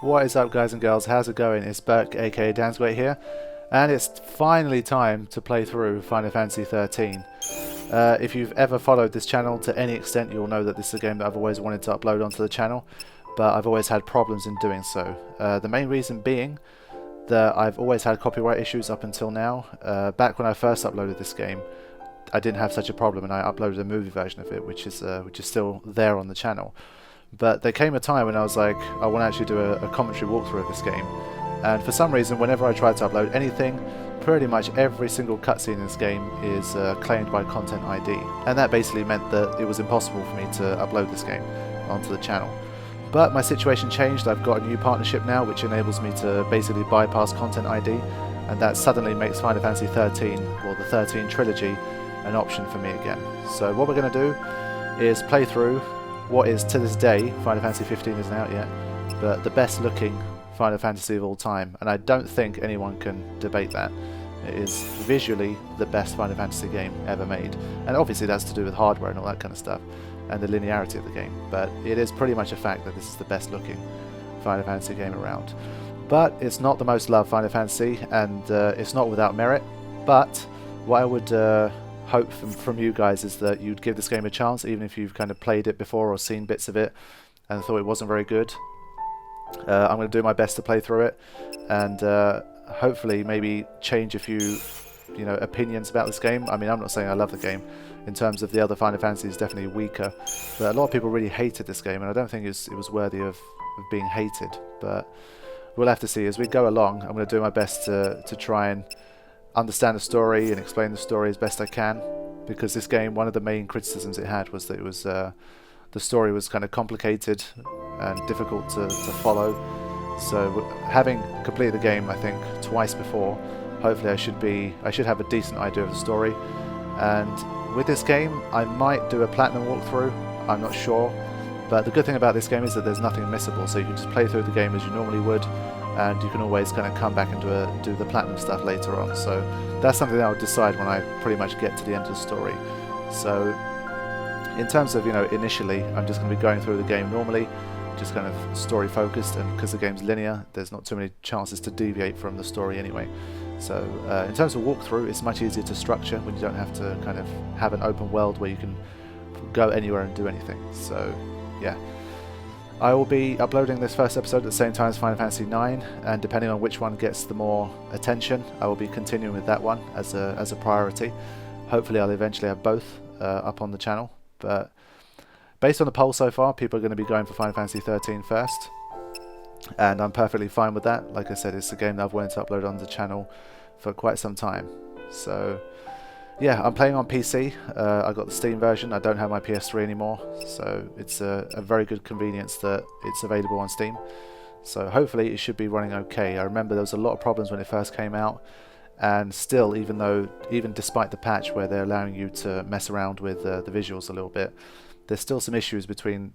What is up, guys and girls? How's it going? It's Burke, aka Dansgreat here, and it's finally time to play through Final Fantasy XIII. If you've ever followed this channel to any extent, you'll know that this is a game that I've always wanted to upload onto the channel, but I've always had problems in doing so. The main reason being that I've always had copyright issues up until now. Back when I first uploaded this game, I didn't have such a problem, and I uploaded a movie version of it, which is still there on the channel. But there came a time when I was like, I want to actually do a commentary walkthrough of this game, and for some reason, whenever I tried to upload anything, pretty much every single cutscene in this game is claimed by Content ID, and that basically meant that it was impossible for me to upload this game onto the channel. But my situation changed. I've got a new partnership now, which enables me to basically bypass Content ID, and that suddenly makes Final Fantasy XIII, or the 13 trilogy, an option for me again. So what we're going to do is play through what is, to this day, Final Fantasy XV isn't out yet, but the best looking Final Fantasy of all time, and I don't think anyone can debate that. It is visually the best Final Fantasy game ever made, and obviously that's to do with hardware and all that kind of stuff, and the linearity of the game, but it is pretty much a fact that this is the best looking Final Fantasy game around. But it's not the most loved Final Fantasy, and it's not without merit, but what I would hope from you guys is that you'd give this game a chance, even if you've kind of played it before or seen bits of it and thought it wasn't very good. I'm going to do my best to play through it, and hopefully maybe change a few opinions about this game. I mean, I'm not saying I love the game. In terms of the other Final Fantasy, it's definitely weaker, but a lot of people really hated this game, and I don't think it was worthy of being hated, but we'll have to see. As we go along, I'm going to do my best to try and understand the story and explain the story as best I can, because this game, one of the main criticisms it had was that it was the story was kind of complicated and difficult to follow. So having completed the game, I think, twice before, hopefully I should have a decent idea of the story. And with this game, I might do a platinum walkthrough, I'm not sure, but the good thing about this game is that there's nothing missable, so you can just play through the game as you normally would, and you can always kind of come back and do the platinum stuff later on. So that's something that I'll decide when I pretty much get to the end of the story. So in terms of, initially, I'm just going to be going through the game normally, just kind of story focused, and because the game's linear, there's not too many chances to deviate from the story anyway. So in terms of walkthrough, it's much easier to structure when you don't have to kind of have an open world where you can go anywhere and do anything. So yeah. I will be uploading this first episode at the same time as Final Fantasy IX, and depending on which one gets the more attention, I will be continuing with that one as a priority. Hopefully I'll eventually have both up on the channel, but based on the poll so far, people are going to be going for Final Fantasy XIII first, and I'm perfectly fine with that. Like I said, it's a game that I've wanted to upload on the channel for quite some time. So yeah, I'm playing on PC. I got the Steam version. I don't have my PS3 anymore, so it's a very good convenience that it's available on Steam. So hopefully it should be running okay. I remember there was a lot of problems when it first came out, and still, even despite the patch where they're allowing you to mess around with the visuals a little bit, there's still some issues between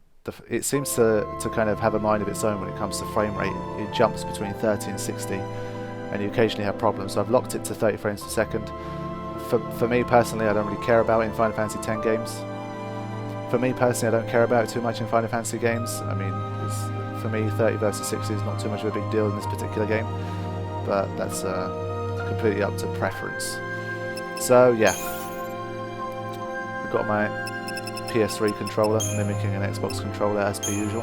it seems to kind of have a mind of its own when it comes to frame rate. It jumps between 30 and 60, and you occasionally have problems. So I've locked it to 30 frames per second. For me personally, I don't really care about it in Final Fantasy X games. For me personally, I don't care about it too much in Final Fantasy games. I mean, for me, 30 versus 60 is not too much of a big deal in this particular game, but that's completely up to preference. So yeah, I've got my PS3 controller, mimicking an Xbox controller as per usual,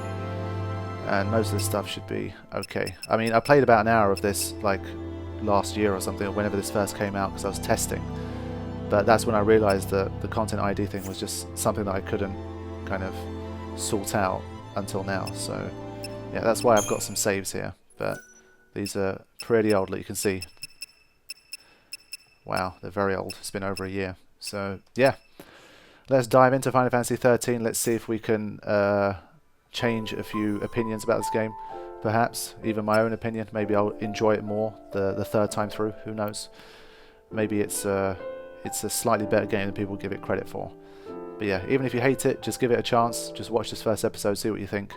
and most of this stuff should be okay. I mean, I played about an hour of this like last year or something, or whenever this first came out, because I was testing, but that's when I realized that the Content ID thing was just something that I couldn't kind of sort out until now. So yeah, that's why I've got some saves here, but these are pretty old, like you can see. Wow, they're very old. It's been over a year. So yeah, let's dive into Final Fantasy XIII. Let's see if we can change a few opinions about this game. Perhaps even my own opinion. Maybe I'll enjoy it more the third time through. Who knows? Maybe it's a slightly better game than people give it credit for. But yeah, even if you hate it, just give it a chance. Just watch this first episode, see what you think.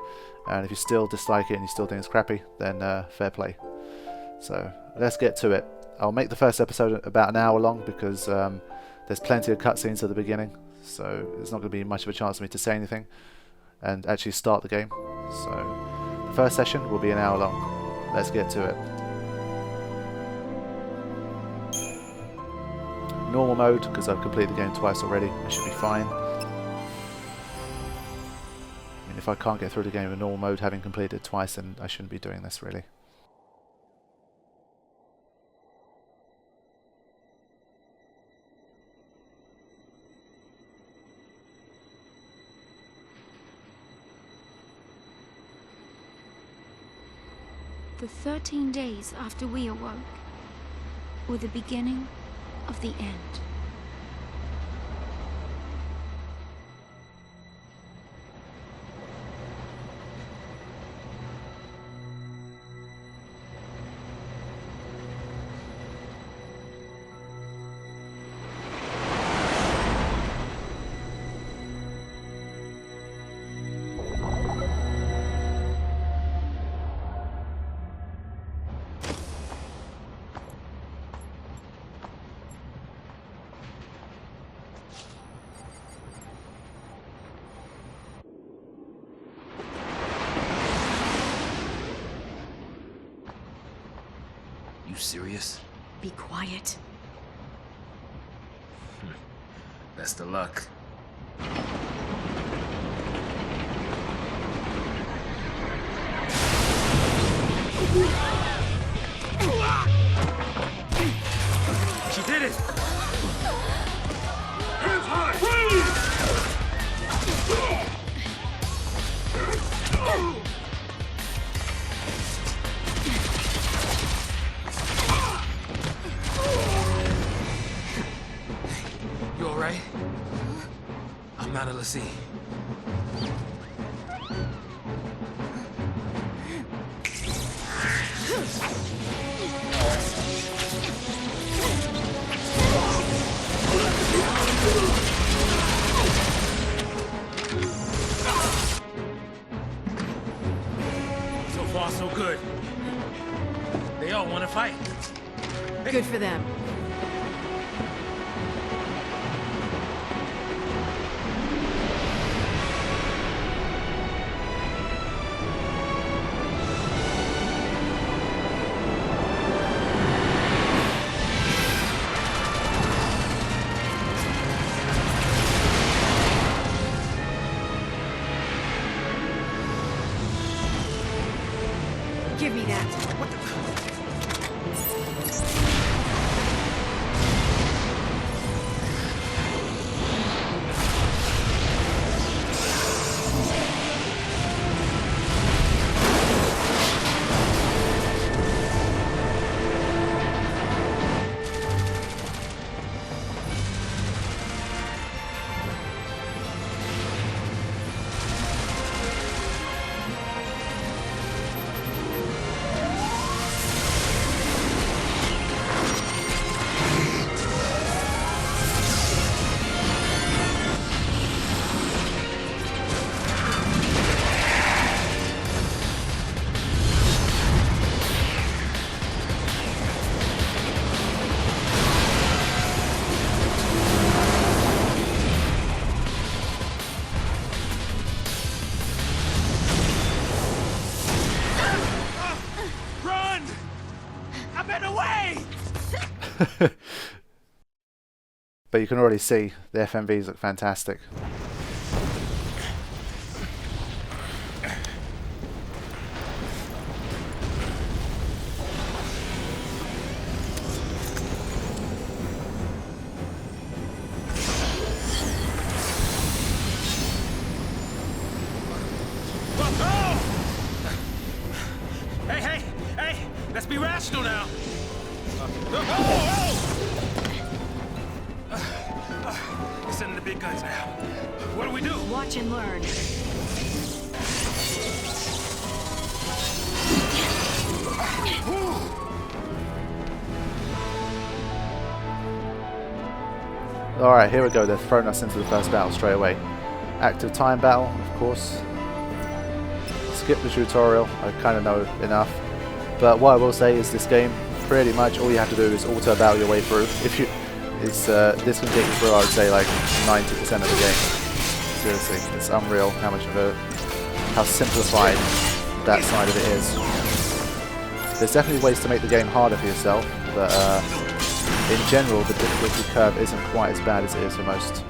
And if you still dislike it and you still think it's crappy, then fair play. So let's get to it. I'll make the first episode about an hour long, because there's plenty of cutscenes at the beginning, so there's not going to be much of a chance for me to say anything and actually start the game. So The first session will be an hour long. Let's get to it. Normal mode, because I've completed the game twice already. I should be fine. I mean, if I can't get through the game in normal mode, having completed it twice, then I shouldn't be doing this, really. The 13 days after we awoke were the beginning of the end. You serious? Be quiet. Best of luck. She did it! Hands high! Freeze! You alright? I'm out of the sea. So far, so good. They all want to fight. Good for them. Give me that. What the? But you can already see the FMVs look fantastic. Hey! Let's be rational now. We're sending the big guns now. What do we do? Watch and learn. Alright, here we go. They've thrown us into the first battle straight away. Active time battle, of course. Skip the tutorial. I kind of know enough. But what I will say is this game, pretty much all you have to do is auto battle your way through. If you, this can get you through, I would say, like 90% of the game. Seriously, it's unreal how simplified that side of it is. There's definitely ways to make the game harder for yourself, but in general the difficulty curve isn't quite as bad as it is for most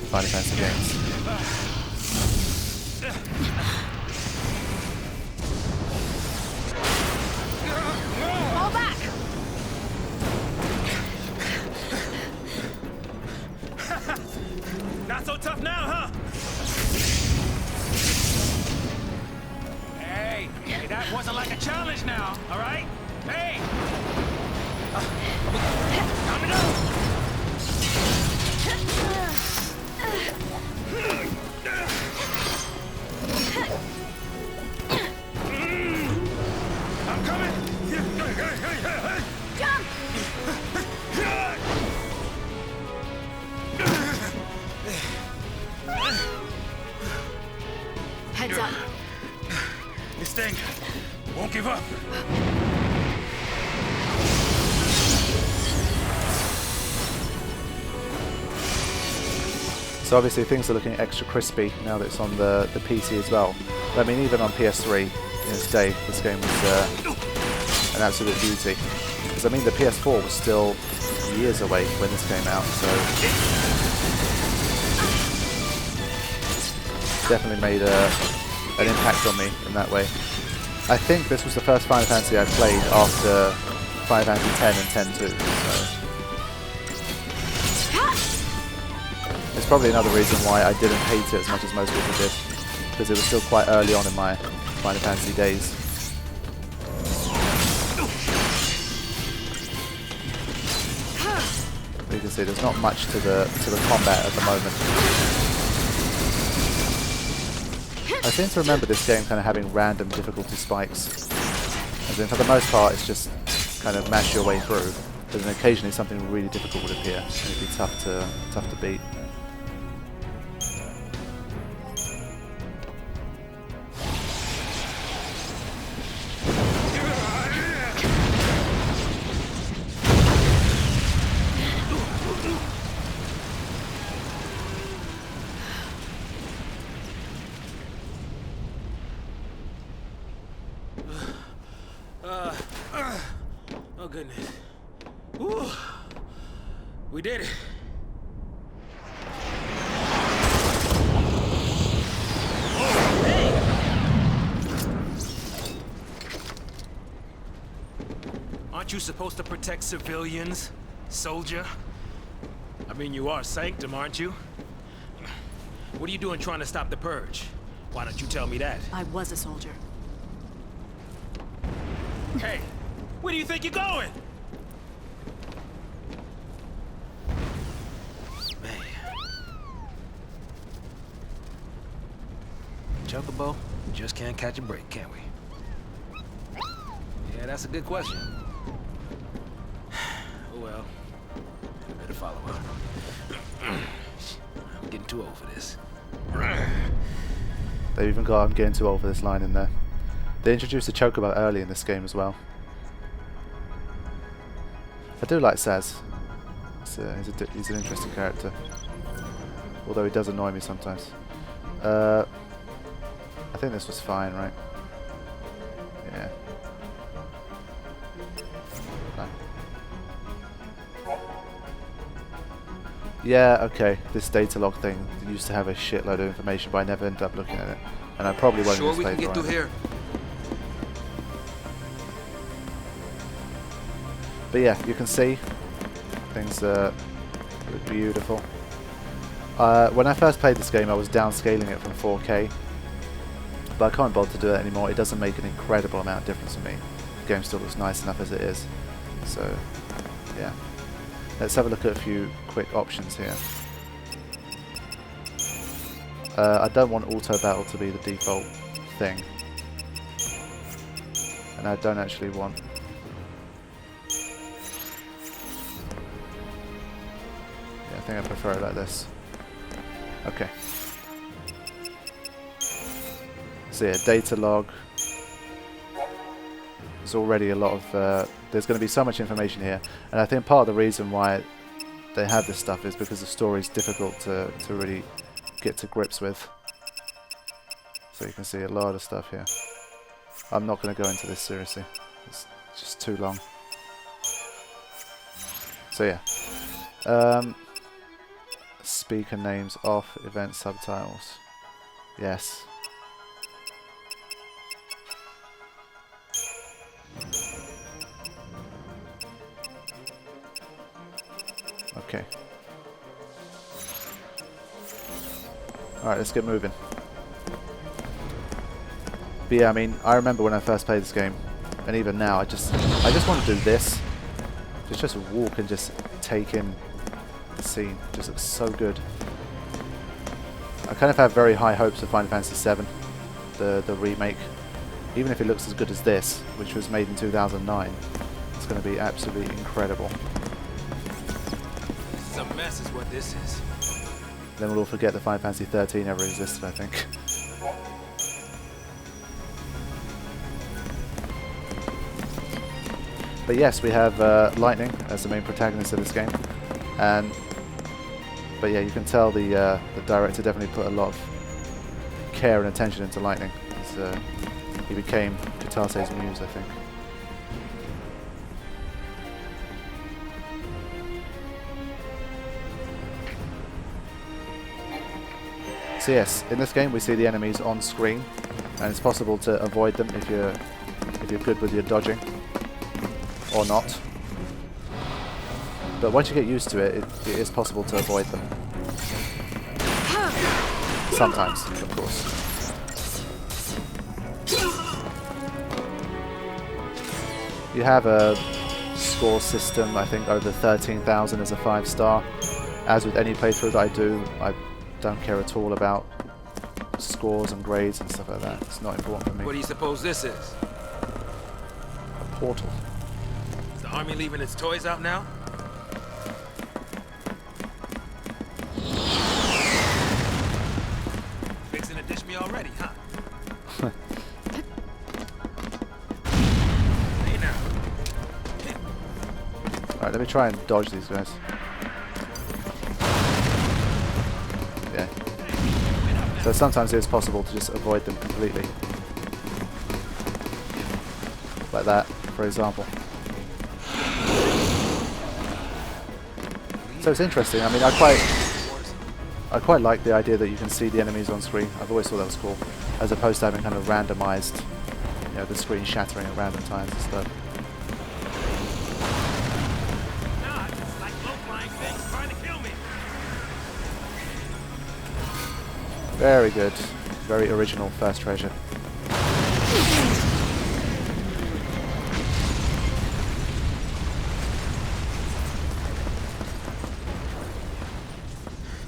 Final Fantasy games. Fall back! Not so tough now, huh? Hey, that wasn't like a challenge now, all right? Hey! Time to go! I'm coming! Jump! Heads up. This thing won't give up. So obviously things are looking extra crispy now that it's on the PC as well. But I mean, even on PS3 in its day, this game was an absolute beauty. Because I mean, the PS4 was still years away when this came out, so definitely made an impact on me in that way. I think this was the first Final Fantasy I played after Final Fantasy X and X-2, so it's probably another reason why I didn't hate it as much as most people did, because it was still quite early on in my Final Fantasy days. You can see there's not much to the combat at the moment. I seem to remember this game kind of having random difficulty spikes. As in, for the most part, it's just kind of mash your way through. But then occasionally something really difficult would appear, and it'd be tough to beat. Oh goodness. Whew. We did it. Hey. Aren't you supposed to protect civilians, soldier? I mean, you are Sanctum, aren't you? What are you doing trying to stop the Purge? Why don't you tell me that? I was a soldier. Hey, where do you think you're going? Man. Chocobo, just can't catch a break, can we? Yeah, that's a good question. Oh well, I better follow up. I'm getting too old for this. They've even got "I'm getting too old for this" line in there. They introduced a Chocobo early in this game as well. I do like Saz. He's an interesting character. Although he does annoy me sometimes. I think this was fine, right? Yeah. No. Yeah, okay. This data log thing used to have a shitload of information, but I never ended up looking at it. And I probably won't Sure use we can get through here. But yeah, you can see things look beautiful. When I first played this game, I was downscaling it from 4K, but I can't bother to do that anymore. It doesn't make an incredible amount of difference to me. The game still looks nice enough as it is. So, yeah. Let's have a look at a few quick options here. I don't want auto battle to be the default thing, and I don't actually want. I think I prefer it like this. Okay. So yeah, data log. There's already a lot of. There's going to be so much information here, and I think part of the reason why they have this stuff is because the story is difficult to really get to grips with. So you can see a lot of stuff here. I'm not going to go into this seriously. It's just too long. So yeah. Speaker names off, event subtitles. Yes. Okay. Alright, let's get moving. But yeah, I mean, I remember when I first played this game, and even now, I just want to do this. Just walk and just take in the scene. Just looks so good. I kind of have very high hopes of Final Fantasy VII, the remake. Even if it looks as good as this, which was made in 2009, it's going to be absolutely incredible. This is a mess is what this is. Then we'll all forget that Final Fantasy XIII ever existed, I think. But yes, we have Lightning as the main protagonist of this game, but yeah, you can tell the director definitely put a lot of care and attention into Lightning. He became Katase's muse, I think. So yes, in this game we see the enemies on screen, and it's possible to avoid them if you're good with your dodging, or not. But once you get used to it, it is possible to avoid them. Sometimes, of course. You have a score system, I think over 13,000 as a 5-star. As with any playthrough that I don't care at all about scores and grades and stuff like that. It's not important for me. What do you suppose this is? A portal. Is the army leaving its toys out now? Fixing to dish me already, huh? Hey now. Alright, let me try and dodge these guys. Yeah. So sometimes it is possible to just avoid them completely. Like that, for example. So it's interesting. I mean, I quite like the idea that you can see the enemies on screen. I've always thought that was cool, as opposed to having kind of randomized, you know, the screen shattering at random times and stuff. Nah, it's like low-flying things trying to kill me. Very good. Very original first treasure.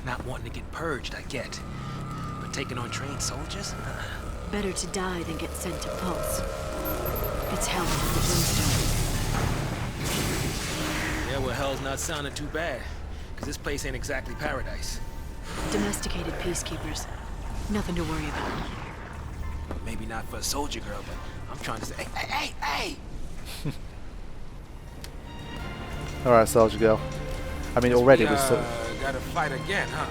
Not wanting to get purged, I get. But taking on trained soldiers? Better to die than get sent to Pulse. It's hell with the brimstone. Yeah, well, hell's not sounding too bad. Because this place ain't exactly paradise. Domesticated peacekeepers. Nothing to worry about. Maybe not for a soldier girl, but I'm trying to say, hey! Alright, soldier girl. I mean, already we we're gotta fight again, huh?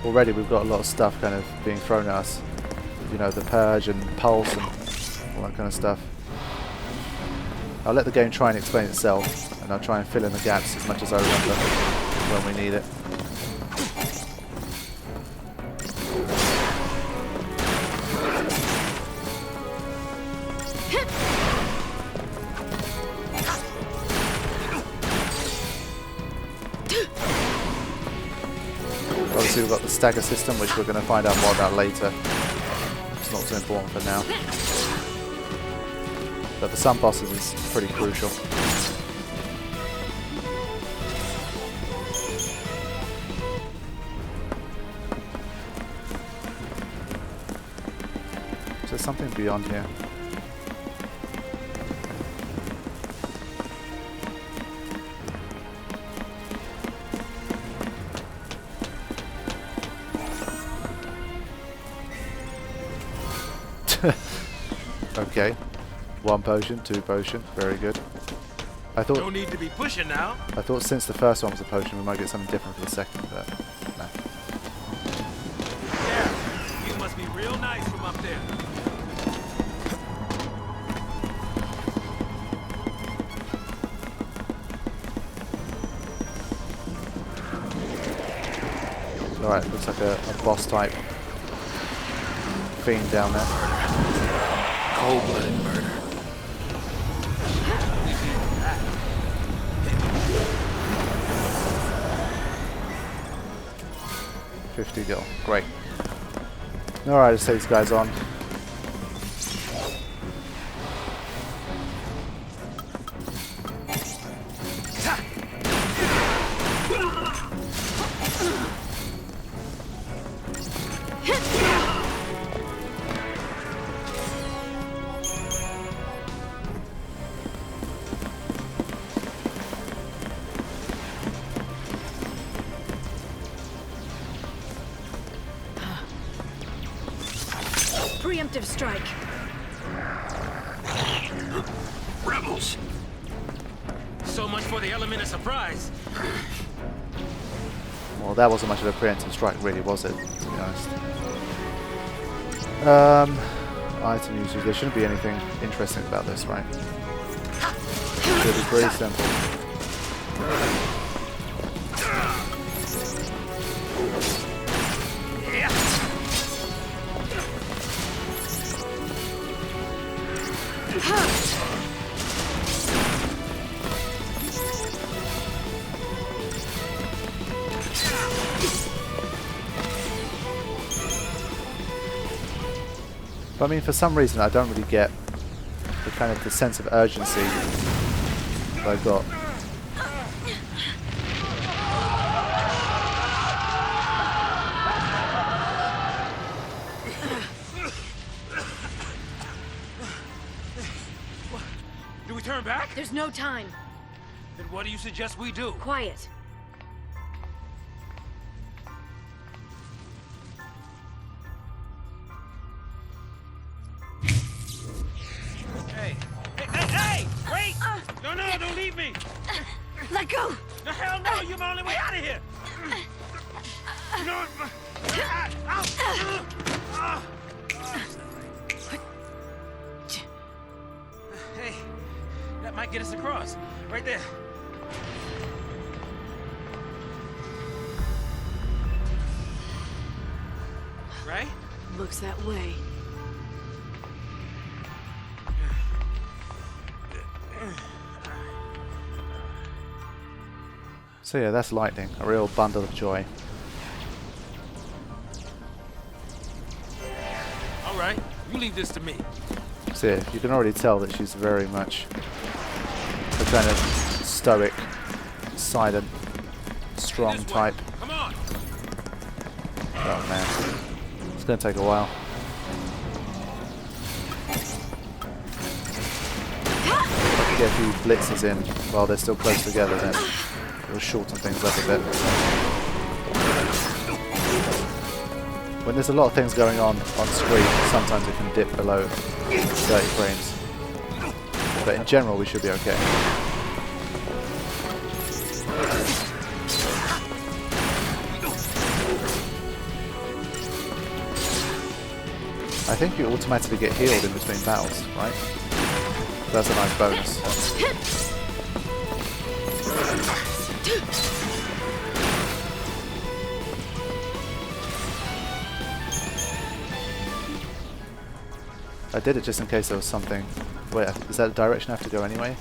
already we've got a lot of stuff kind of being thrown at us. You know, the Purge and Pulse and all that kind of stuff. I'll let the game try and explain itself, and I'll try and fill in the gaps as much as I remember when we need it. Obviously we've got the stagger system, which we're going to find out more about later. It's not so important for now. But for some bosses it's pretty crucial. Is there something beyond here? Okay. 1 potion, 2 potion, very good. I No thought need to be pushing now. since the first one was a potion we might get something different for the second, but no. Yeah, you must be real nice from up there. Alright, looks like a boss type fiend down there. Cold-blooded murder. 50 gil. Great. Alright, let's take these guys on. Preemptive strike. Rebels! So much for the element of surprise. Well, that wasn't much of a preemptive strike, really, was it? To be honest. Item usage. There shouldn't be anything interesting about this, right? It should be pretty simple. But I mean, for some reason, I don't really get the kind of the sense of urgency that I've got. Do we turn back? There's no time. Then what do you suggest we do? Quiet. Hey! Wait! No, don't leave me! Let go! No, hell no! You're my only way out of here! No! Hey, that might get us across. Right there. Right? Looks that way. So yeah, that's lightning. A real bundle of joy. Alright, you leave this to me. So yeah, you can already tell that she's very much a kind of stoic, silent, strong This way. type. Come on! Oh man, it's going to take a while. If I can get a few blitzes in while they're still close together, then it'll shorten things up a bit. When there's a lot of things going on screen, sometimes it can dip below 30 frames. But in general, we should be okay. I think you automatically get healed in between battles, right? That's a nice bonus. I did it just in case there was something. Wait, is that the direction I have to go anyway?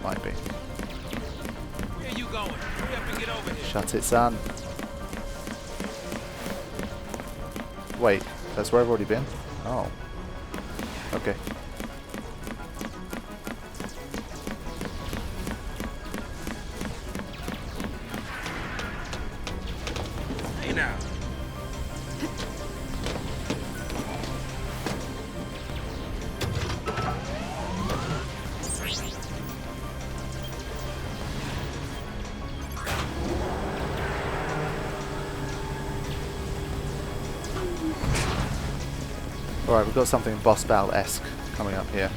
Might be. Where are you going? Hurry up and get over here. Shut it, son. Wait, that's where I've already been? Oh. Okay. Hey now. Alright, we've got something boss battle-esque coming up here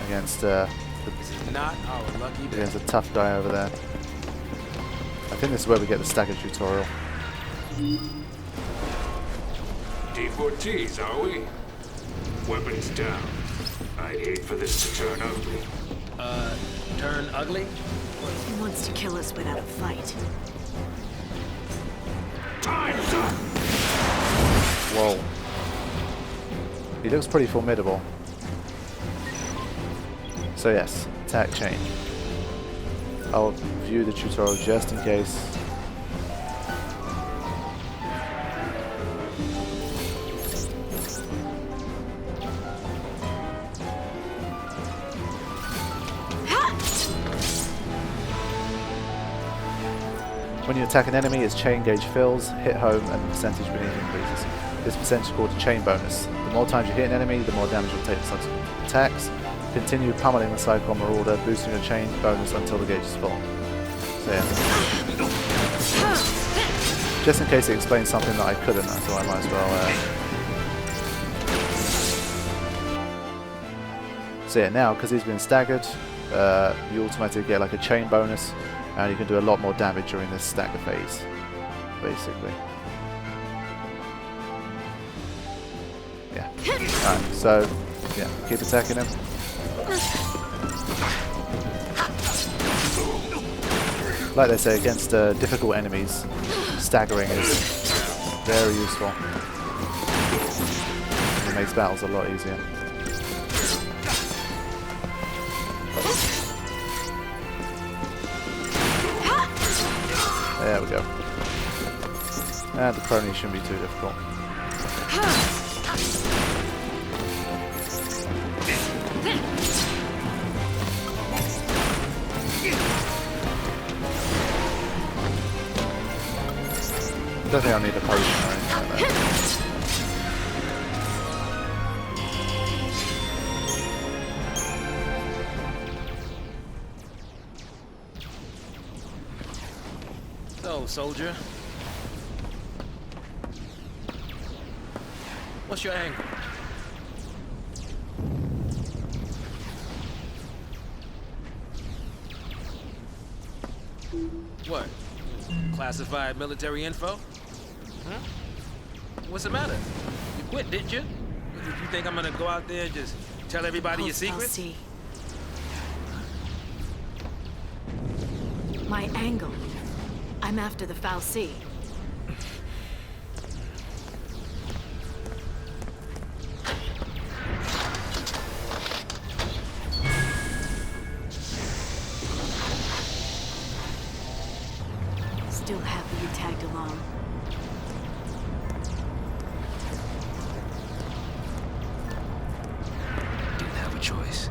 against This is not our lucky day. against a tough guy over there. I think this is where we get the stagger tutorial. Deportees, are we? Weapons down. I'd hate for this to turn ugly. Turn ugly? He wants to kill us without a fight. Time's up! Whoa. He looks pretty formidable. So yes, attack chain. I'll view the tutorial just in case. When you attack an enemy, its chain gauge fills, hit home, and the percentage beneath increases. This percentage is called a chain bonus. The more times you hit an enemy, the more damage you'll take for subsequent attacks. Continue pummeling the Cyclone Marauder, boosting your chain bonus until the gauge is full. So yeah. Just in case it explains something that I couldn't, I thought I might as well. So yeah, now, because he's been staggered, you automatically get like a chain bonus, and you can do a lot more damage during this stagger phase, basically. Yeah. Alright, so, yeah, keep attacking him. Like they say, against difficult enemies, staggering is very useful. It makes battles a lot easier. There we go. And the crony shouldn't be too difficult. I don't think I'll need a potion or anything like that. So, soldier. What's your angle? What? Classified military info? Huh? What's the matter? You quit, didn't you? You think I'm gonna go out there and just tell everybody your secrets? See. My angle. I'm after the Foul Sea. Still happy you tagged along. Didn't have a choice.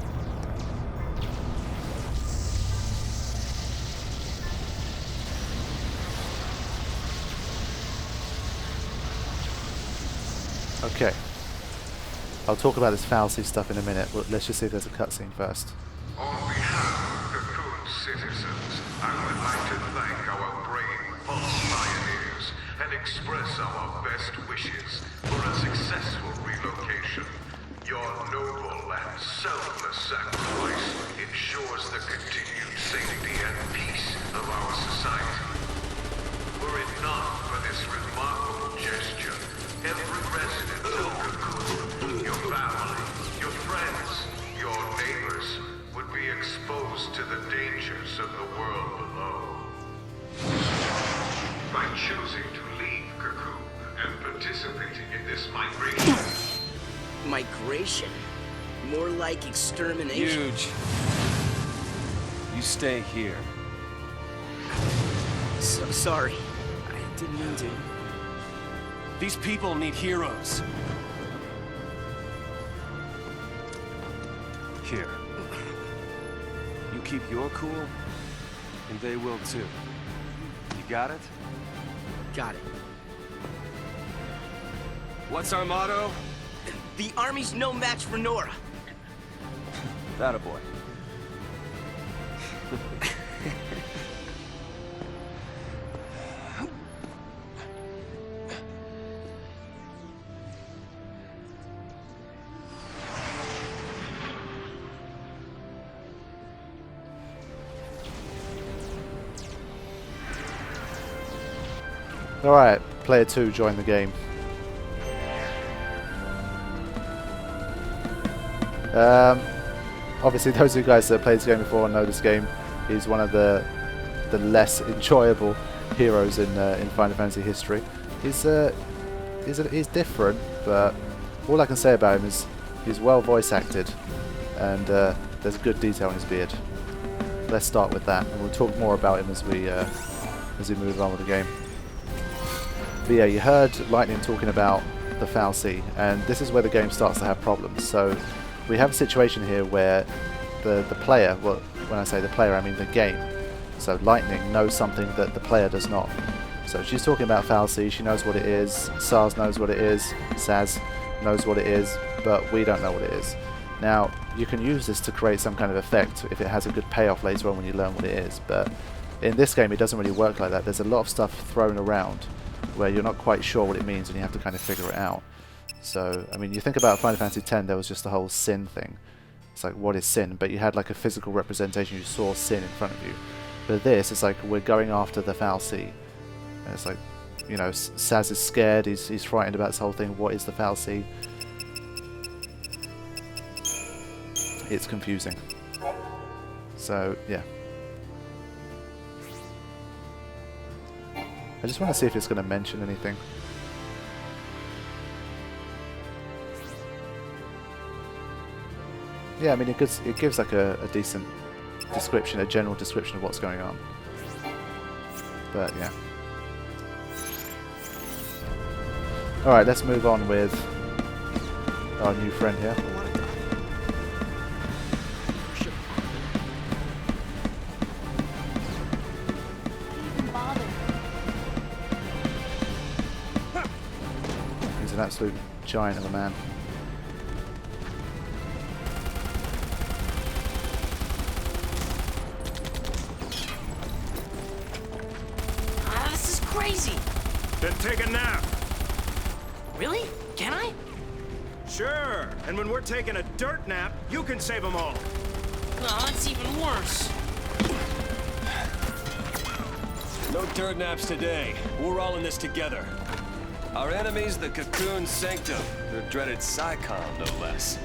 Okay. I'll talk about this Foul Sea stuff in a minute, but let's just see if there's a cutscene first. On behalf of Cocoon citizens, I would like to thank our brave false pioneers and express our best wishes for a successful relocation. Your noble and selfless sacrifice ensures the continued safety and peace of our society. Were it not for this remarkable gesture, every resident of Cocoon, your family, your friends, your neighbors, would be exposed to the dangers of the world below. By choosing to leave Cocoon and participating in this migration... Migration? More like extermination. Huge. You stay here. So sorry. I didn't mean to. These people need heroes. Here. You keep your cool, and they will too. You got it? Got it. What's our motto? The army's no match for Nora. That a boy. Alright, player 2 join the game. Obviously those of you guys that have played this game before know this game is one of the less enjoyable heroes in Final Fantasy history. he's different, but all I can say about him is he's well voice acted, and there's good detail in his beard. Let's start with that, and we'll talk more about him as we move on with the game. But yeah, you heard Lightning talking about the Foul Sea, and this is where the game starts to have problems. So we have a situation here where the player, well, when I say the player, I mean the game. So Lightning knows something that the player does not. So she's talking about Foul Sea, she knows what it is, Saz knows what it is, Saz knows what it is, but we don't know what it is. Now, you can use this to create some kind of effect if it has a good payoff later on when you learn what it is, but in this game it doesn't really work like that. There's a lot of stuff thrown around where you're not quite sure what it means and you have to kind of figure it out. So, I mean, you think about Final Fantasy X, there was just the whole sin thing. It's like, what is sin? But you had like a physical representation, you saw sin in front of you. But this, it's like, we're going after the Foul Sea. And it's like, you know, Saz is scared, he's frightened about this whole thing. What is the Foul Sea? It's confusing. So, yeah. I just want to see if it's going to mention anything. Yeah, I mean, it gives like a decent description, a general description of what's going on. But, yeah. Alright, let's move on with our new friend here. He's an absolute giant of a man. This is crazy. Then take a nap. Really? Can I? Sure. And when we're taking a dirt nap, you can save them all. No, that's even worse. No dirt naps today. We're all in this together. Our enemies, the Cocoon Sanctum. The dreaded Psychom, no less.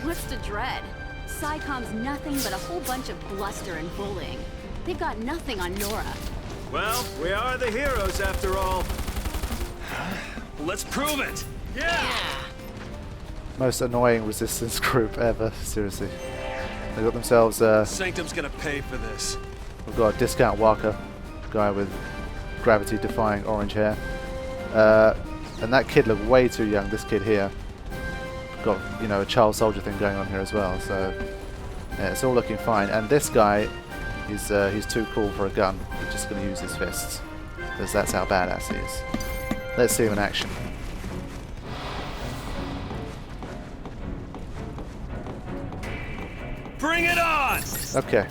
What's the dread? Psychom's nothing but a whole bunch of bluster and bullying. They've got nothing on Nora. Well, we are the heroes after all. Let's prove it! Yeah! Most annoying resistance group ever, seriously. They got themselves Sanctum's gonna pay for this. we've got a discount Walker, guy with gravity defying orange hair. And that kid looked way too young, this kid here. Got, you know, a child soldier thing going on here as well, so yeah, it's all looking fine. And this guy, he's too cool for a gun. He's just going to use his fists, because that's how badass he is. Let's see him in action. Bring it on! Okay.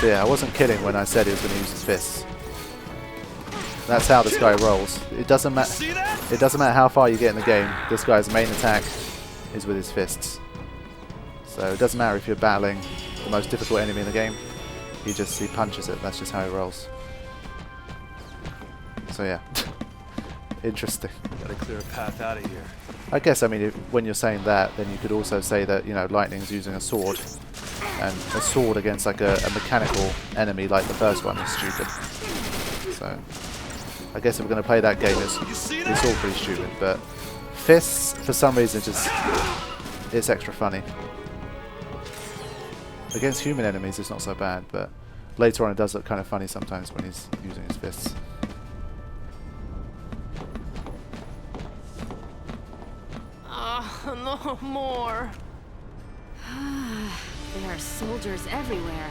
So yeah, I wasn't kidding when I said he was going to use his fists. That's how this guy rolls. It doesn't matter. It doesn't matter how far you get in the game. This guy's main attack is with his fists. So it doesn't matter if you're battling the most difficult enemy in the game. He punches it. That's just how he rolls. So yeah, interesting. Gotta clear a path out of here. I guess, I mean, when you're saying that, then you could also say that, you know, Lightning's using a sword, and a sword against like a mechanical enemy like the first one is stupid. So I guess if we're going to play that game, it's all pretty stupid. But fists, for some reason, it's extra funny. Against human enemies, it's not so bad, but later on it does look kind of funny sometimes when he's using his fists. No more. There are soldiers everywhere.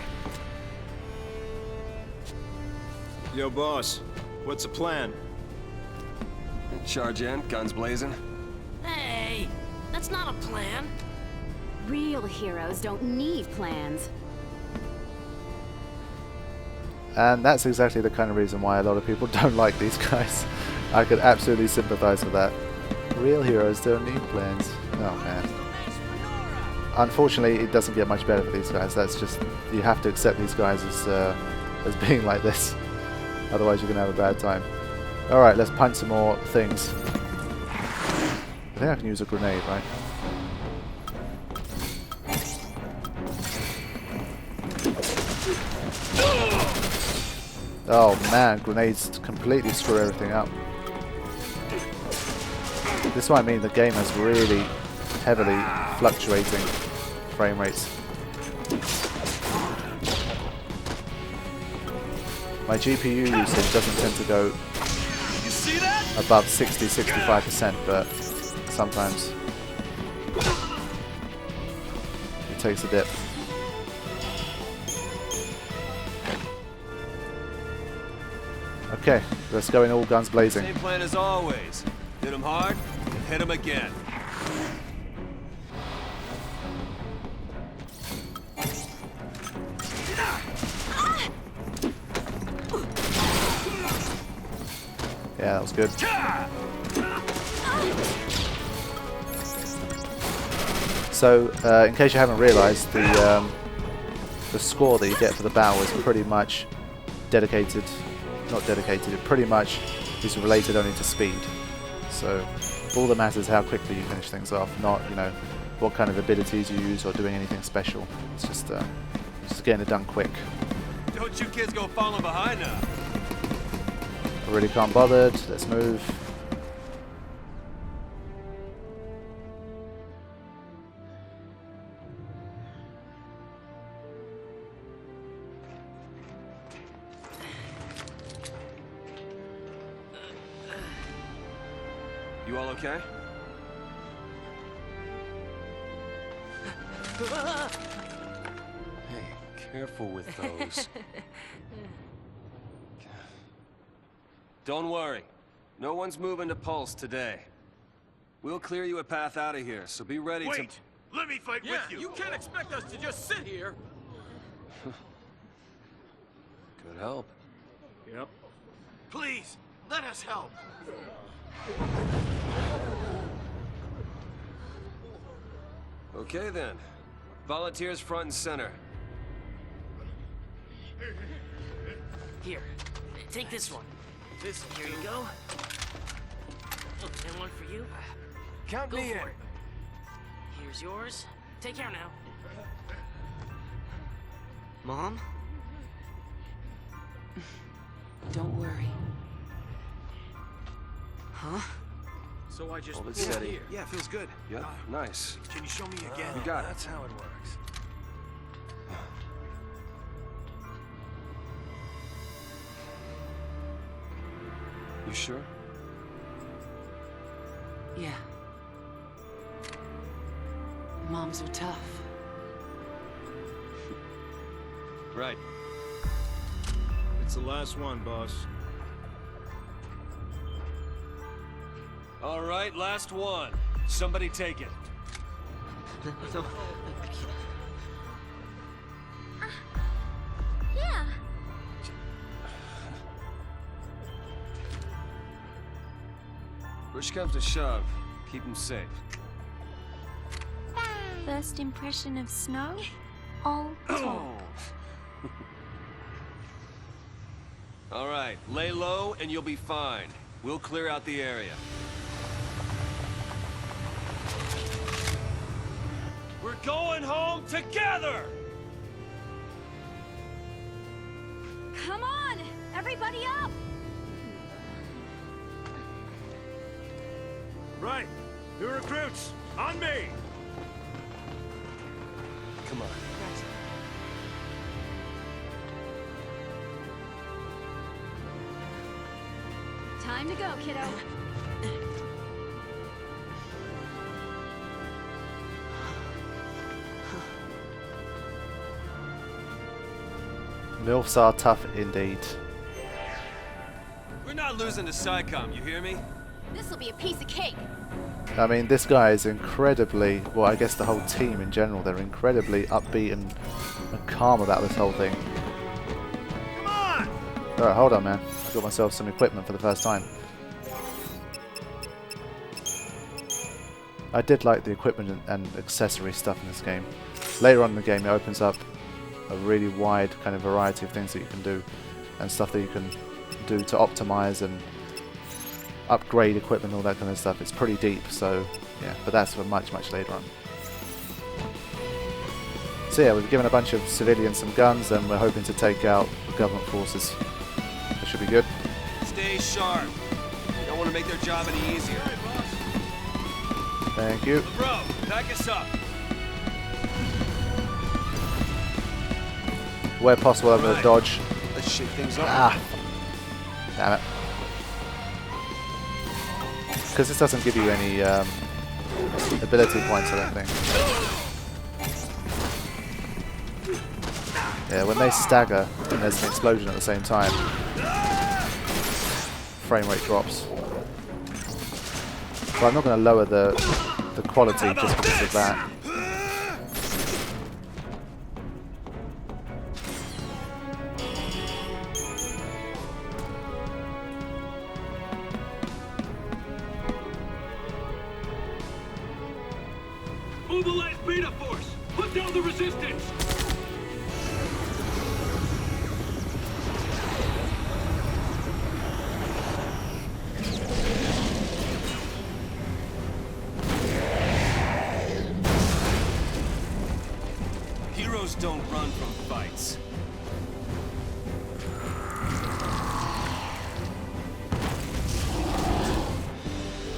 Yo, boss. What's the plan? Charge in, guns blazing. Hey, that's not a plan. Real heroes don't need plans. And that's exactly the kind of reason why a lot of people don't like these guys. I could absolutely sympathize with that. Real heroes don't need plans. Oh man. Unfortunately, it doesn't get much better for these guys. That's just, you have to accept these guys as being like this. Otherwise you're going to have a bad time. Alright, let's punch some more things. I think I can use a grenade, right? Oh man, grenades completely screw everything up. This is what I mean, the game has really heavily fluctuating frame rates. My GPU usage doesn't tend to go above 60-65%, but sometimes it takes a dip. Okay, let's go in all guns blazing. Same plan as always. Hit him hard, and hit him again. Yeah, that was good. So, in case you haven't realised, the score that you get for the battle is pretty much dedicated. Not dedicated. It pretty much is related only to speed. So, all that matters is how quickly you finish things off, not what kind of abilities you use or doing anything special. It's just getting it done quick. Don't you kids go falling behind now. I really can't bothered. Let's move. You all okay? Hey, careful with those. Don't worry. No one's moving to Pulse today. We'll clear you a path out of here, so be ready to... Wait! Let me fight with you! You can't expect us to just sit here! Good help. Yep. Please, let us help! Okay then. Volunteers front and center. Here, take this one. Here you go. And one for you. Count Go me in. for it. Here's yours. Take care now. Mom? Don't worry. Huh? So I just Hold it pulled steady. here. Yeah, feels good. Yep, nice. Can you show me again? You got it. That's how it works. You sure? Yeah. Moms are tough. Right. It's the last one, boss. All right, last one. Somebody take it. No, Yeah. Push comes to shove. Keep him safe. First impression of snow? All talk. All right, lay low and you'll be fine. We'll clear out the area. We're going home together! Come on! Everybody up! Right. New recruits, on me! Come on. Time to go, kiddo. MILFs are tough indeed. We're not losing to SciComm, you hear me? This'll be a piece of cake. I mean, this guy is incredibly, well, I guess the whole team in general, they're incredibly upbeat and calm about this whole thing. Come on! Alright, hold on, man. I got myself some equipment for the first time. I did like the equipment and accessory stuff in this game. Later on in the game, it opens up a really wide kind of variety of things that you can do, and stuff that you can do to optimize and upgrade equipment, all that kind of stuff. It's pretty deep, so yeah, but that's for much later on. So yeah, we've given a bunch of civilians some guns and we're hoping to take out the government forces. should be good. Stay sharp. Don't want to make their job any easier. Thank you. Bro, back us up. Where possible, I'm going to dodge. Let's shake things up. Ah! Damn it. Because this doesn't give you any ability points, I don't think. Yeah, when they stagger and there's an explosion at the same time, frame rate drops. So I'm not going to lower the quality just because of that. Mobilize beta force! Put down the resistance! Heroes don't run from fights.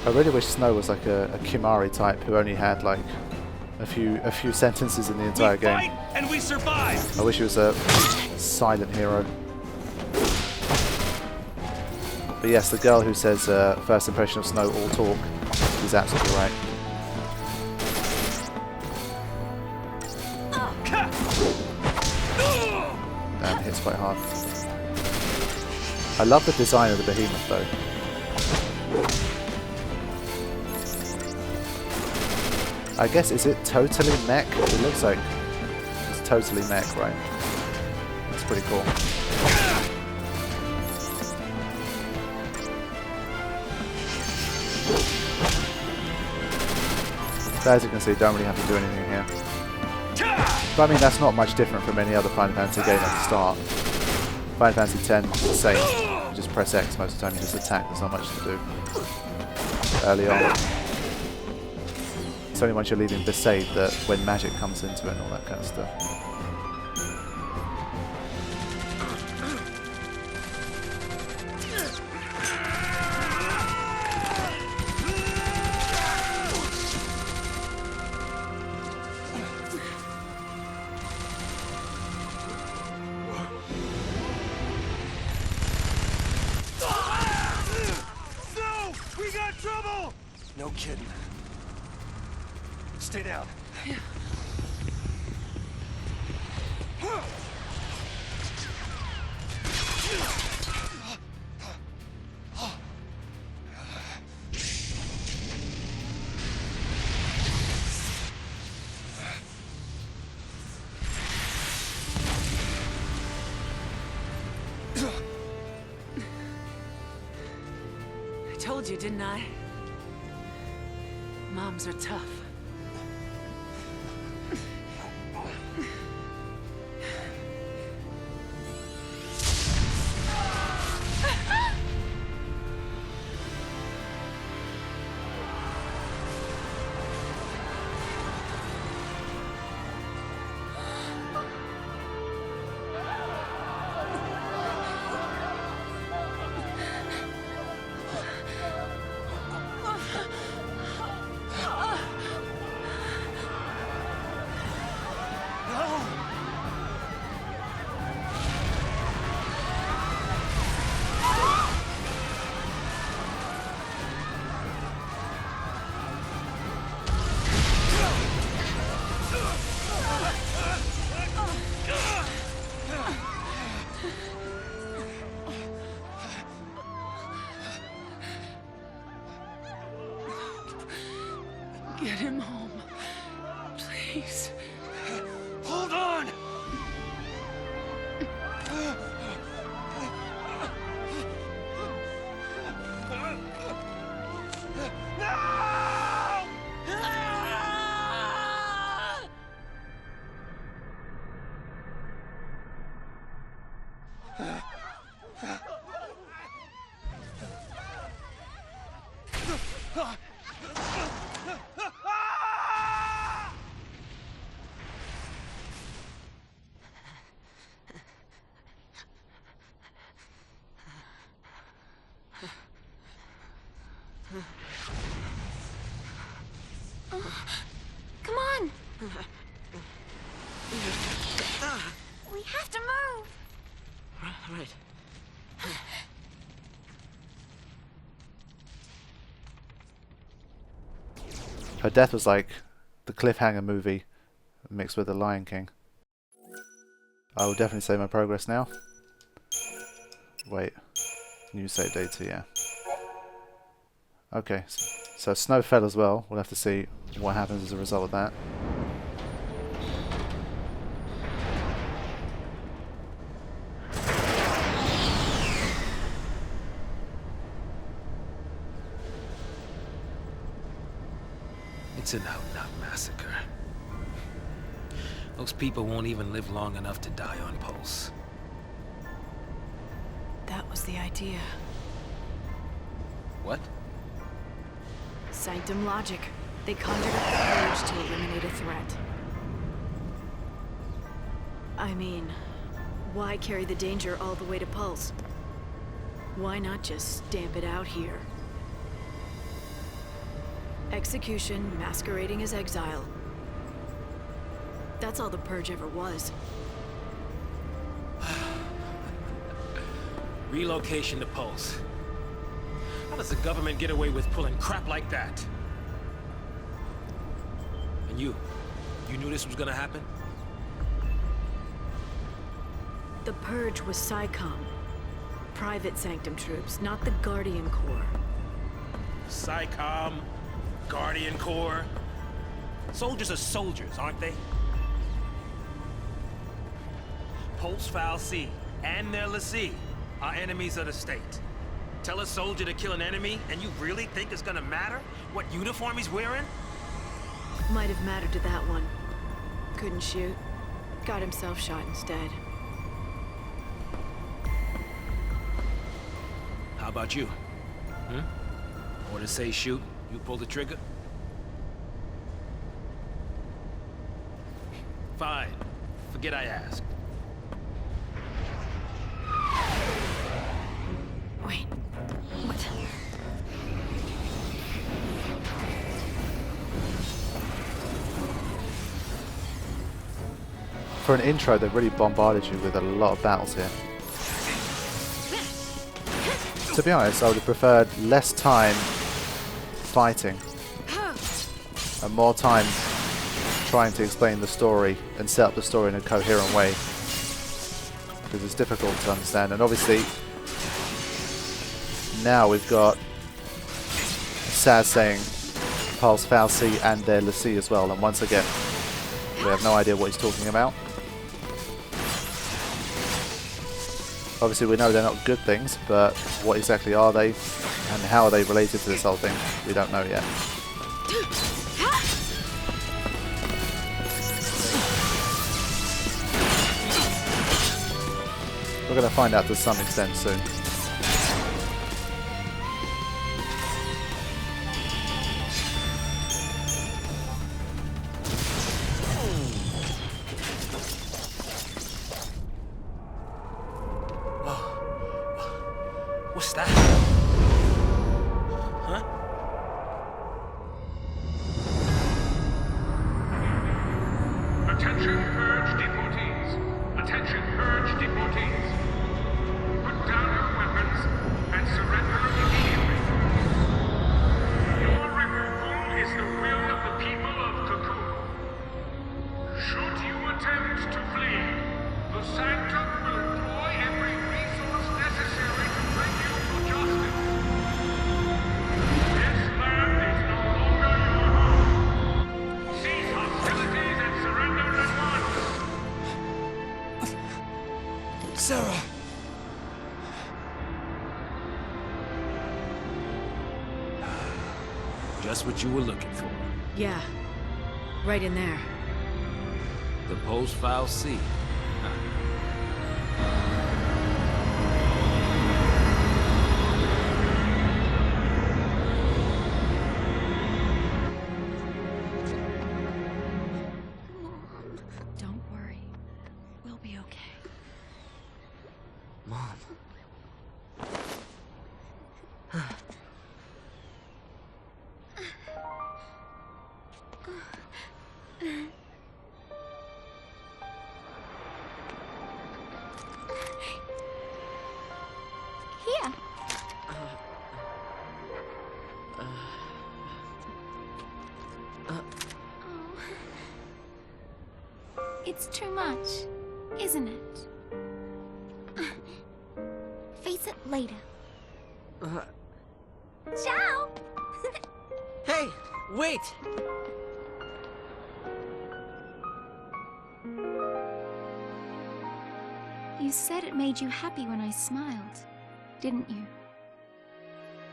I really wish Snow was like a Kimari type who only had like a few sentences in the entire game. Fight and we survive. I wish he was a silent hero. But yes, the girl who says first impression of Snow all talk is absolutely right. Damn, it hits quite hard. I love the design of the behemoth though. I guess, is it totally mech? It looks like it's totally mech, right? That's pretty cool. But as you can see, don't really have to do anything here. But I mean, that's not much different from any other Final Fantasy game at the start. Final Fantasy X is the same. You just press X most of the time, you just attack, there's not much to do early on. It's only once you're leaving Besaid that when magic comes into it and all that kind of stuff. No! We got trouble! No kidding. Stay down. I told you, didn't I? Moms are tough. Get him home, please. Hold on! Come on! We have to move! Right. Her death was like the cliffhanger movie mixed with the Lion King. I will definitely save my progress now. Wait. New save data, yeah. Okay, so snow fell as well. We'll have to see what happens as a result of that. It's an out-and-out massacre. Those people won't even live long enough to die on pulse. That was the idea. What? Sanctum logic. They conjured up the Purge to eliminate a threat. I mean, why carry the danger all the way to Pulse? Why not just stamp it out here? Execution masquerading as exile. That's all the Purge ever was. Relocation to Pulse. How does the government get away with pulling crap like that? And you knew this was gonna happen? The Purge was SciComm. Private Sanctum troops, not the Guardian Corps. SciComm, Guardian Corps. Soldiers are soldiers, aren't they? Pulse Foul C and their lessee are enemies of the state. Tell a soldier to kill an enemy, and you really think it's gonna matter what uniform he's wearing? Might have mattered to that one. Couldn't shoot. Got himself shot instead. How about you? Order say shoot, you pull the trigger? Fine. Forget I asked. Wait. What? For an intro, they really bombarded you with a lot of battles here. To be honest, I would have preferred less time fighting and more time trying to explain the story and set up the story in a coherent way, because it's difficult to understand. And obviously now we've got Saz saying Pulse Foul C and their lessee as well, and once again we have no idea what he's talking about. Obviously we know they're not good things, but what exactly are they and how are they related to this whole thing? We don't know yet. We're going to find out to some extent soon. What's that? Huh? Attention, Purge deportees. Attention, Purge deportees. Put down your weapons and surrender immediately. Your removal is the will of the people of Cocoon. Should you attempt to flee, the Sanctum will employ every resource necessary to bring you to justice. This land is no longer your home. Cease hostilities and surrender at once. Sarah! Just what you were looking for. Yeah. Right in there. The Pulse Foul C. Don't worry. We'll be okay. Mom. Here. Oh. It's too much, isn't it? Face it later. Ciao! Hey, wait! You said it made you happy when I smiled, didn't you?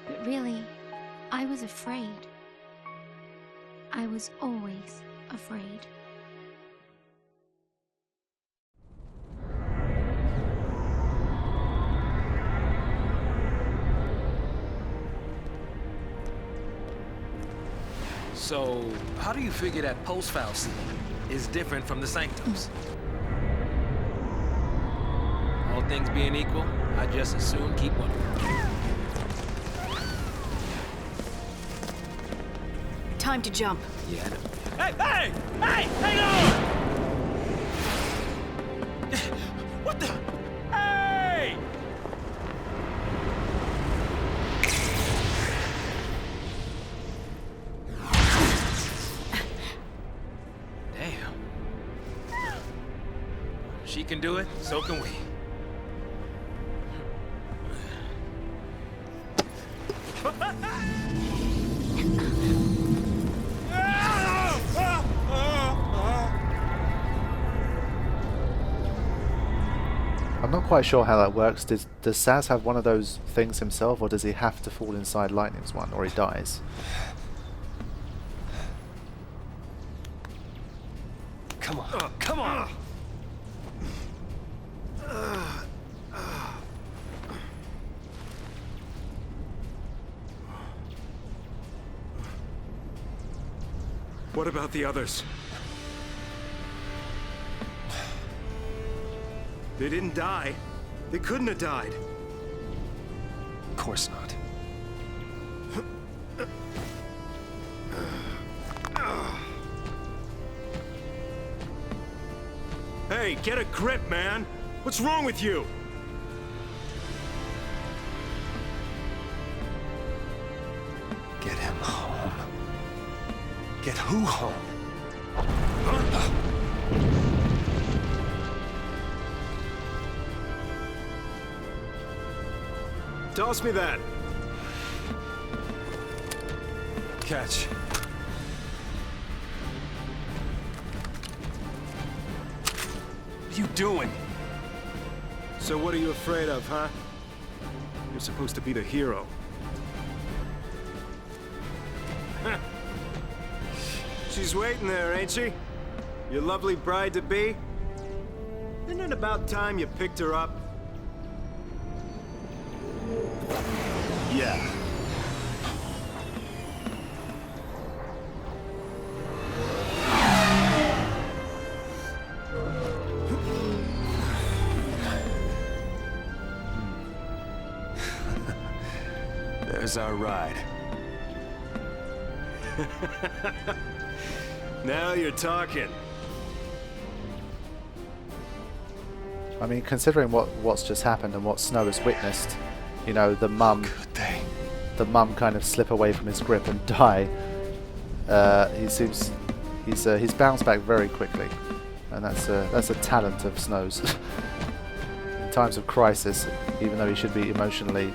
But really, I was afraid. I was always afraid. So, how do you figure that post-foul scene is different from the sanctums? All things being equal, I just as soon keep one. Time to jump. Yeah, I know. Hey, hey! Hey! Hang on! What the? Hey! Damn. She can do it, so can we. I'm not quite sure how that works. Does Saz have one of those things himself, or does he have to fall inside Lightning's one, or he dies? Come on, come on! What about the others? They didn't die. They couldn't have died. Of course not. Hey, get a grip, man! What's wrong with you? Get him home. Get who home? Toss me that. Catch. What are you doing? So what are you afraid of, huh? You're supposed to be the hero. She's waiting there, ain't she? Your lovely bride-to-be? Isn't it about time you picked her up? Yeah. There's our ride. Now you're talking. I mean, considering what's just happened and what Snow has witnessed, you know, the mum kind of slip away from his grip and die. He's bounced back very quickly, and that's a talent of Snow's. In times of crisis, even though he should be emotionally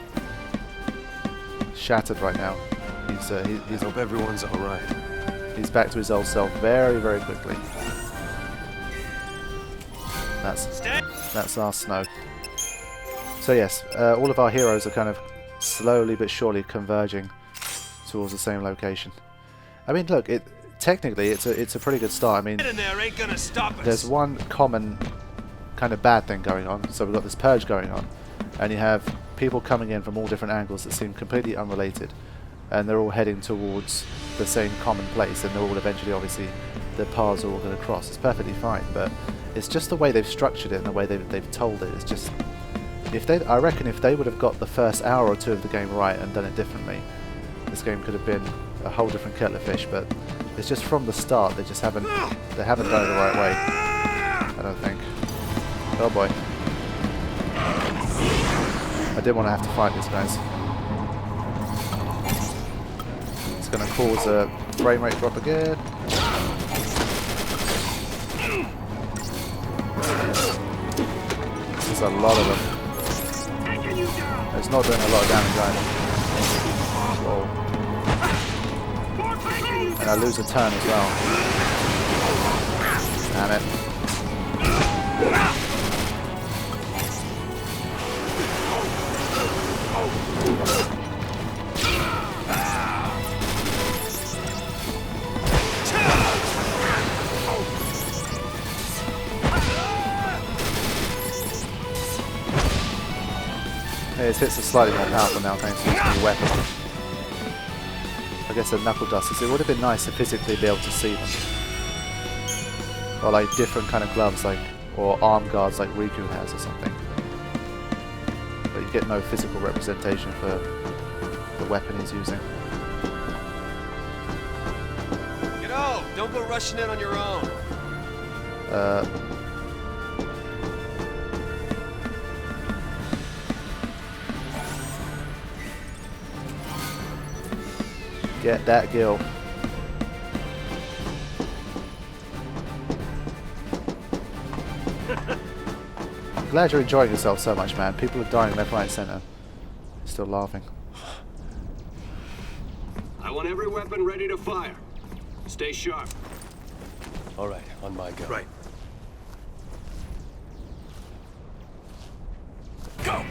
shattered right now, I hope everyone's all right. he's back to his old self very, very quickly. That's our Snow. So yes, all of our heroes are kind of slowly but surely converging towards the same location. I mean, look, technically it's a pretty good start. I mean, there's one common kind of bad thing going on. So we've got this purge going on, and you have people coming in from all different angles that seem completely unrelated, and they're all heading towards the same common place, and they're all eventually, obviously, their paths are all going to cross. It's perfectly fine, but it's just the way they've structured it and the way they've told it. It's just, I reckon if they would have got the first hour or two of the game right and done it differently, this game could have been a whole different kettle of fish. But It's just from the start they haven't done it the right way. I don't think. Oh boy. I didn't want to have to fight these guys. It's going to cause a frame rate drop again. There's a lot of them. It's not doing a lot of damage either. Whoa. And I lose a turn as well. Damn it. His hits are slightly more powerful now thanks to his new weapon. I guess the knuckle dusters. It would have been nice to physically be able to see them. Or like different kind of gloves, like, or arm guards like Riku has or something. But you get no physical representation for the weapon he's using. Don't go rushing in on your own. Get that Gil. I'm glad you're enjoying yourself so much, man. People are dying left, right, center. Still laughing. I want every weapon ready to fire. Stay sharp. All right, on my go. Right. Go!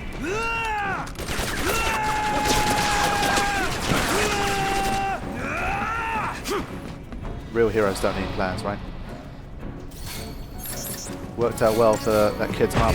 Real heroes don't need plans, right? Worked out well for that kid's mum.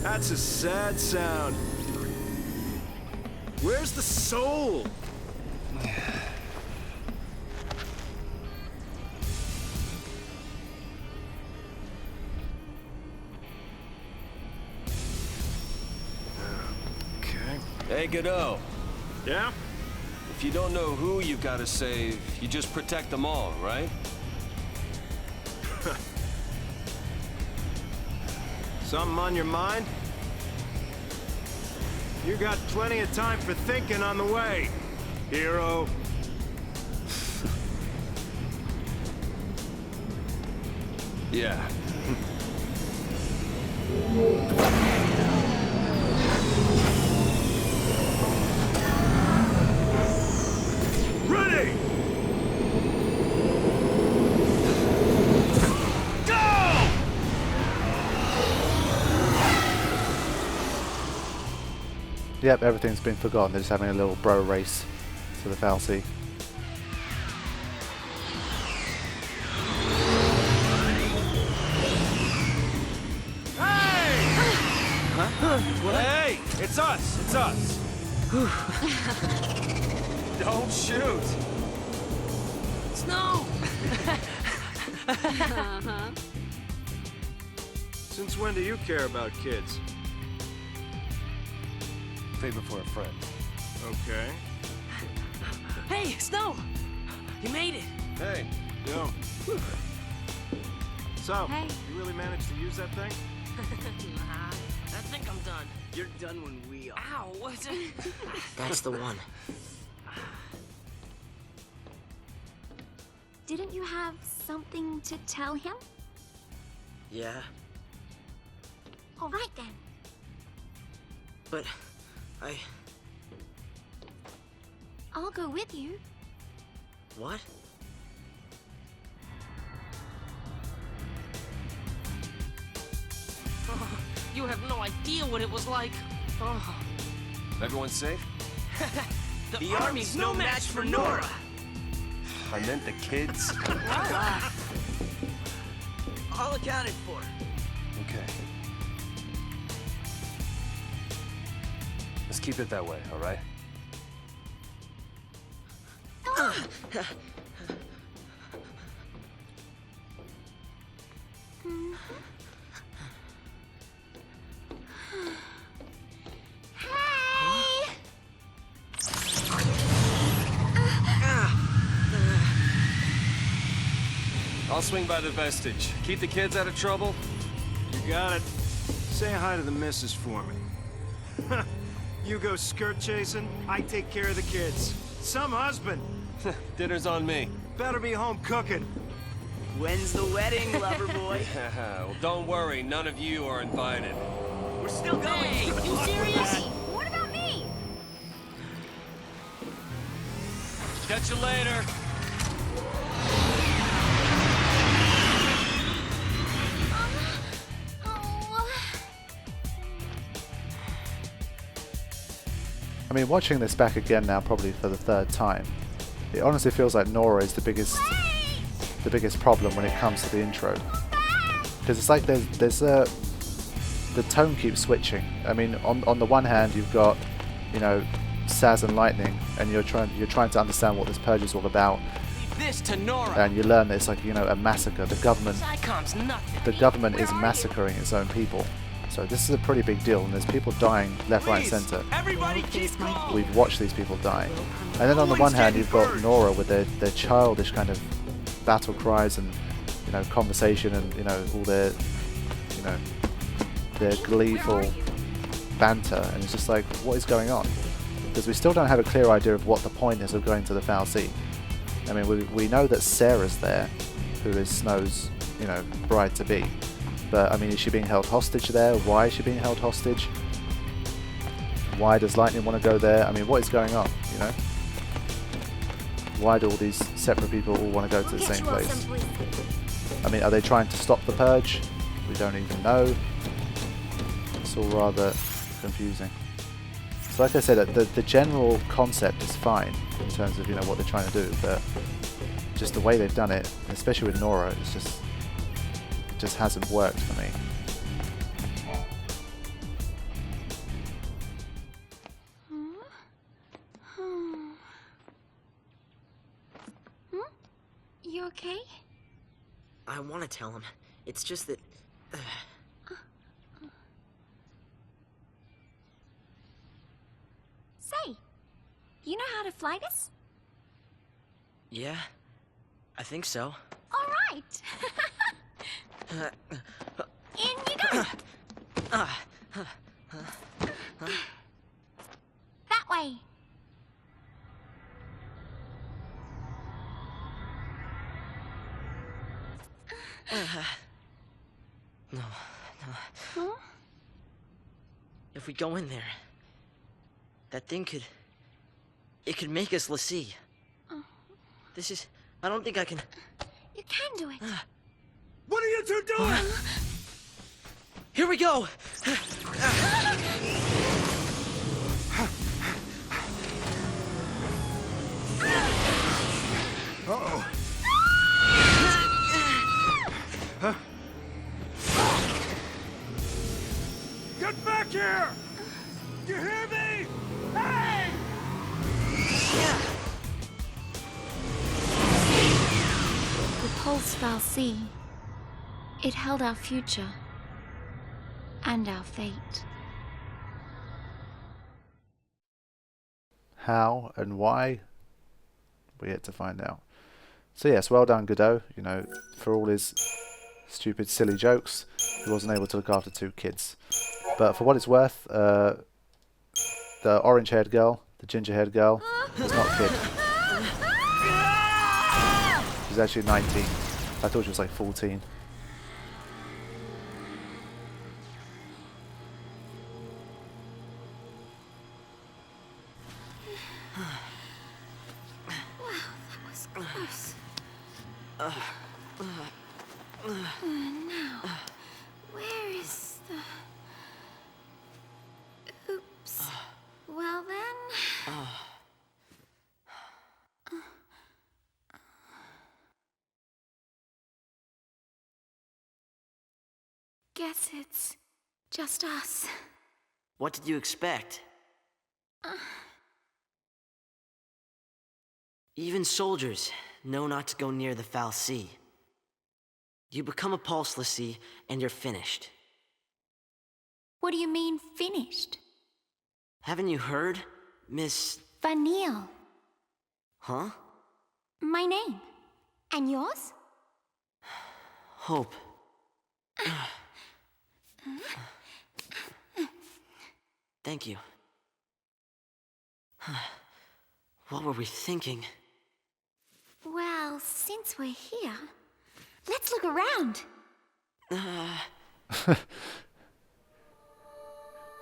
That's a sad sound. Where's the soul? Okay. Hey, Godot. Yeah? If you don't know who you've got to save, you just protect them all, right? Something on your mind? You got plenty of time for thinking on the way, hero. Yeah. Ready! Yep, everything's been forgotten. They're just having a little bro race to the Foul Sea. Hey! It's us! It's us! Don't shoot! Snow! Since when do you care about kids? Favor for a friend. Okay. Hey, Snow! You made it! Hey. Yo. So, Hey. you really managed to use that thing? Nah, I think I'm done. You're done when we are. Ow, what's it? That's the one. Didn't you have something to tell him? Yeah, All right then. but I'll go with you. What? Oh, you have no idea what it was like. Oh. Everyone safe? The army's no match for Nora. I meant the kids. All accounted for. Okay. Let's keep it that way, all right? I'll swing by the vestige. Keep the kids out of trouble. You got it. Say hi to the missus for me. You go skirt chasing, I take care of the kids. Some husband. Dinner's on me. Better be home cooking. When's the wedding, lover boy? Well, don't worry, none of you are invited. We're still going. Hey, you serious? What about me? Catch you later. I mean, watching this back again now, probably for the third time, it honestly feels like Nora is the biggest problem when it comes to the intro, because it's like the tone keeps switching. I mean, on the one hand, you've got, you know, Saz and Lightning, and you're trying to understand what this Purge is all about. This to Nora. And you learn that it's like, you know, a massacre. The government is massacring its own people. So this is a pretty big deal, and there's people dying left, right, and centre. Everybody keep calm. We've watched these people die. And then on the one hand, you've got Nora with their childish kind of battle cries and, you know, conversation and, you know, all their, you know, their gleeful banter, and it's just like, what is going on? Because we still don't have a clear idea of what the point is of going to the Foul Sea. I mean, we know that Sarah's there, who is Snow's, you know, bride-to-be. But, I mean, is she being held hostage there? Why is she being held hostage? Why does Lightning want to go there? I mean, what is going on, you know? Why do all these separate people all want to go to the same place? I mean, are they trying to stop the Purge? We don't even know. It's all rather confusing. So like I said, the general concept is fine in terms of, you know, what they're trying to do, but just the way they've done it, especially with Nora, it's just hasn't worked for me. You okay? I want to tell him. It's just that... Say, you know how to fly this? Yeah, I think so. All right. In you go. That way. No. Huh? If we go in there, that thing could... It could make us l'Cie. This is... I don't think I can... You can do it. What are you two doing? Here we go! Uh-oh. Huh? Get back here! You hear me? Hey! The Pulse Foul Sea. It held our future. And our fate. How and why? We're yet to find out. So yes, well done Godot, you know, for all his stupid silly jokes, he wasn't able to look after two kids. But for what it's worth, the orange-haired girl, the ginger-haired girl, is not a kid. She's actually 19. I thought she was like 14. Close. Now, where is the... Oops. Well then... guess it's just us. What did you expect? Even soldiers know not to go near the foul sea. You become a pulse, l'Cie, and you're finished. What do you mean, finished? Haven't you heard, Miss... Vanille. Huh? My name. And yours? Hope. Thank you. What were we thinking? Well, since we're here, let's look around. I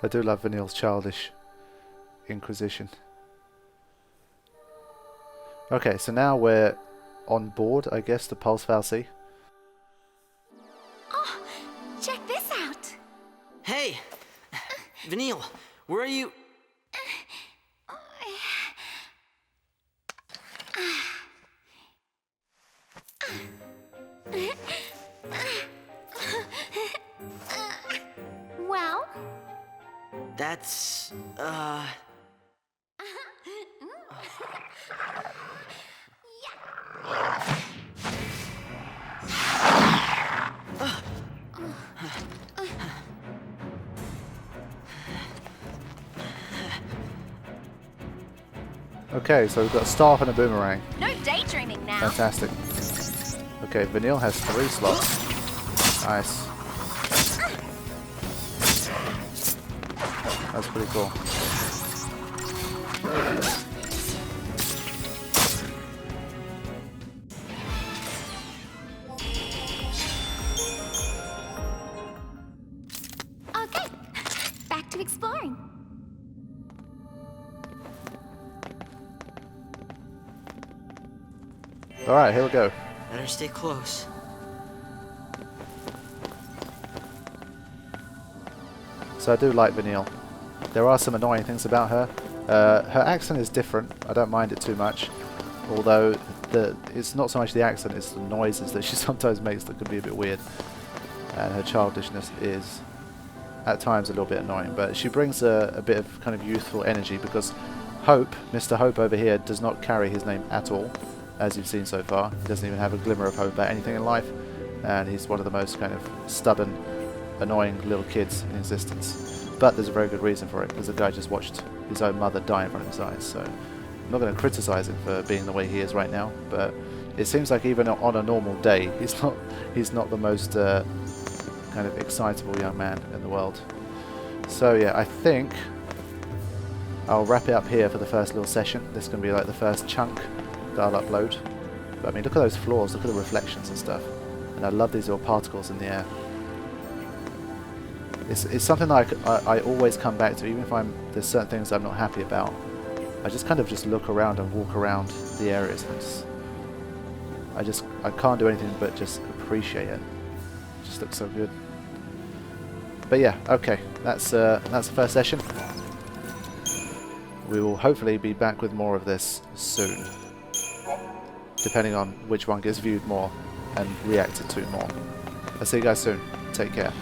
do love Vanille's childish inquisition. Okay, so now we're on board, I guess, the Pulse Foul Sea. Oh, check this out. Hey! Vanille, where are you? Well? That's, Okay, so we've got a staff and a boomerang. No daydreaming now. Fantastic. Okay, Vanille has 3 slots. Nice. That's pretty cool. Okay, back to exploring. Alright, here we go. better stay close. So I do like Vanille. There are some annoying things about her. Her accent is different. I don't mind it too much. Although it's not so much the accent, it's the noises that she sometimes makes that can be a bit weird. And her childishness is at times a little bit annoying. But she brings a bit of kind of youthful energy because Hope, Mr. Hope over here, does not carry his name at all, as you've seen so far. He doesn't even have a glimmer of hope about anything in life. And he's one of the most kind of stubborn, annoying little kids in existence. But there's a very good reason for it, because the guy just watched his own mother die in front of his eyes. So I'm not going to criticize him for being the way he is right now, but it seems like even on a normal day, he's not the most kind of excitable young man in the world. So yeah, I think I'll wrap it up here for the first little session. This is going to be like the first chunk that I'll upload. But I mean, look at those floors, look at the reflections and stuff. And I love these little particles in the air. It's something that I always come back to, even if there's certain things I'm not happy about. I just kind of just look around and walk around the areas. And I can't do anything but just appreciate it. It just looks so good. But yeah, okay, that's the first session. We will hopefully be back with more of this soon, depending on which one gets viewed more and reacted to more. I'll see you guys soon. Take care.